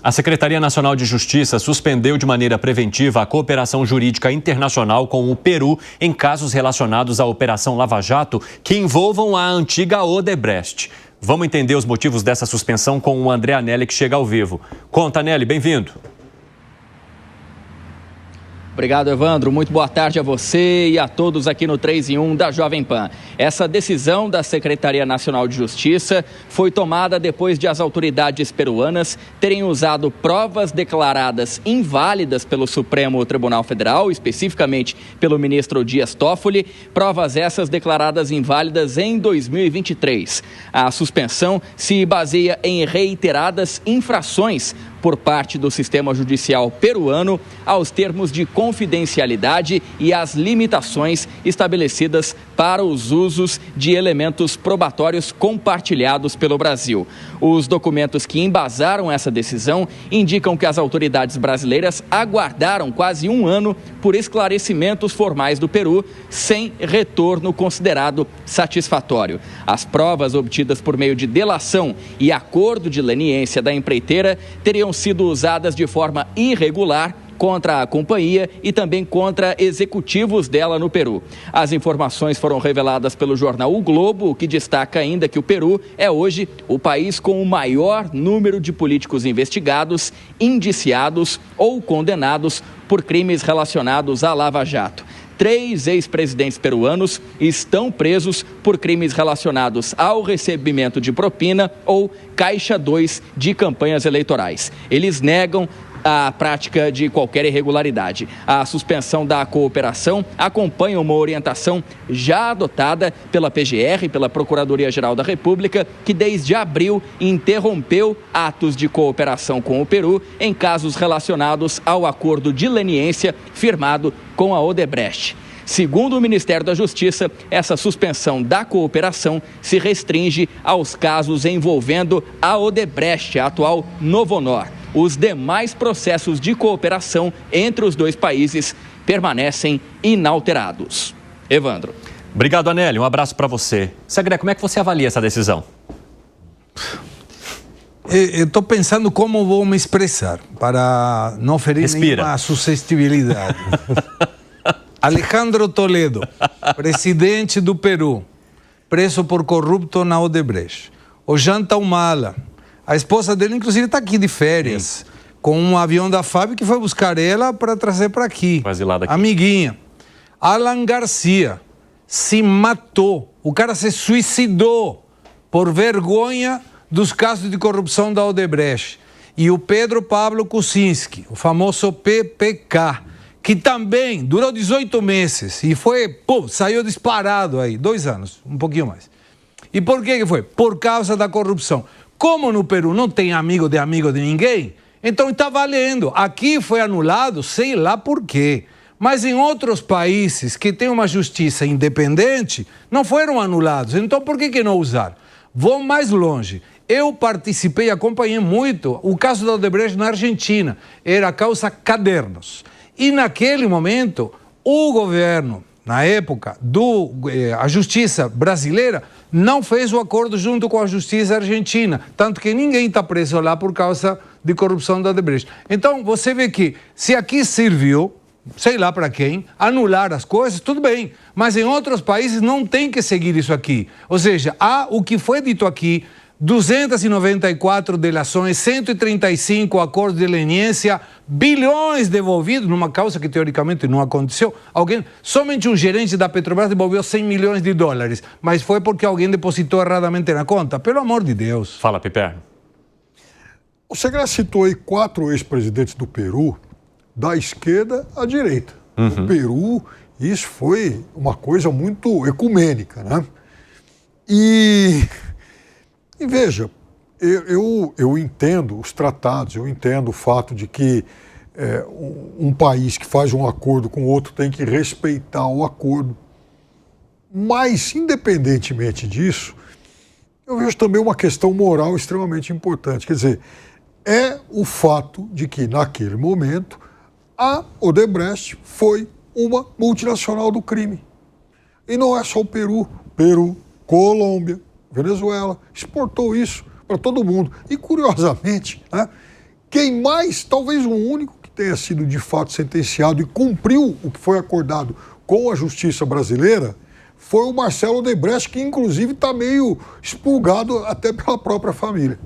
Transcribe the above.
A Secretaria Nacional de Justiça suspendeu de maneira preventiva a cooperação jurídica internacional com o Peru em casos relacionados à Operação Lava Jato que envolvam a antiga Odebrecht. Vamos entender os motivos dessa suspensão com o André Anelli, que chega ao vivo. Conta, Anelli, bem-vindo. Obrigado, Evandro. Muito boa tarde a você e a todos aqui no 3 em 1 da Jovem Pan. Essa decisão da Secretaria Nacional de Justiça foi tomada depois de as autoridades peruanas terem usado provas declaradas inválidas pelo Supremo Tribunal Federal, especificamente pelo ministro Dias Toffoli, provas essas declaradas inválidas em 2023. A suspensão se baseia em reiteradas infrações por parte do sistema judicial peruano aos termos de confidencialidade e às limitações estabelecidas para os usos de elementos probatórios compartilhados pelo Brasil. Os documentos que embasaram essa decisão indicam que as autoridades brasileiras aguardaram quase um ano por esclarecimentos formais do Peru, sem retorno considerado satisfatório. As provas obtidas por meio de delação e acordo de leniência da empreiteira teriam sido usadas de forma irregular contra a companhia e também contra executivos dela no Peru. As informações foram reveladas pelo jornal O Globo, que destaca ainda que o Peru é hoje o país com o maior número de políticos investigados, indiciados ou condenados por crimes relacionados à Lava Jato. 3 ex-presidentes peruanos estão presos por crimes relacionados ao recebimento de propina ou caixa 2 de campanhas eleitorais. Eles negam a prática de qualquer irregularidade. A suspensão da cooperação acompanha uma orientação já adotada pela PGR, pela Procuradoria-Geral da República, que desde abril interrompeu atos de cooperação com o Peru em casos relacionados ao acordo de leniência firmado com a Odebrecht. Segundo o Ministério da Justiça, essa suspensão da cooperação se restringe aos casos envolvendo a Odebrecht, a atual Novonor. Os demais processos de cooperação entre os dois países permanecem inalterados. Evandro. Obrigado, Anelli. Um abraço para você. Segré, como é que você avalia essa decisão? Eu estou pensando como vou me expressar para não ferir nenhuma suscetibilidade. Alejandro Toledo, presidente do Peru, preso por corrupto na Odebrecht. Ollanta Humala, a esposa dele, inclusive, está aqui de férias, com um avião da FAB que foi buscar ela para trazer para aqui. Amiguinha. Alan Garcia se matou. O cara se suicidou por vergonha dos casos de corrupção da Odebrecht. E o Pedro Pablo Kuczynski, o famoso PPK, que também durou 18 meses e saiu disparado aí, 2 anos, um pouquinho mais. E por que foi? Por causa da corrupção. Como no Peru não tem amigo de ninguém, então está valendo. Aqui foi anulado, sei lá por quê. Mas em outros países que têm uma justiça independente, não foram anulados. Então por que não usar? Vou mais longe. Eu participei, acompanhei muito o caso da Odebrecht na Argentina. Era a causa Cadernos. E naquele momento, o governo, na época, a justiça brasileira, não fez o acordo junto com a justiça argentina. Tanto que ninguém está preso lá por causa de corrupção da Odebrecht. Então, você vê que se aqui serviu, sei lá para quem, anular as coisas, tudo bem. Mas em outros países não tem que seguir isso aqui. Ou seja, há o que foi dito aqui, 294 delações, 135 acordos de leniência, bilhões devolvidos numa causa que teoricamente não aconteceu. Somente um gerente da Petrobras devolveu 100 milhões de dólares, mas foi porque alguém depositou erradamente na conta. Pelo amor de Deus. Fala, Piper. O Segré citou aí 4 ex-presidentes do Peru, da esquerda à direita. No Peru, isso foi uma coisa muito ecumênica, né? E veja, eu entendo os tratados, eu entendo o fato de que um país que faz um acordo com o outro tem que respeitar o acordo. Mas, independentemente disso, eu vejo também uma questão moral extremamente importante. Quer dizer, é o fato de que, naquele momento, a Odebrecht foi uma multinacional do crime. E não é só o Peru, Colômbia, Venezuela, exportou isso para todo mundo. E, curiosamente, né, Quem mais, talvez o único que tenha sido de fato sentenciado e cumpriu o que foi acordado com a justiça brasileira, foi o Marcelo Odebrecht, que inclusive está meio expurgado até pela própria família.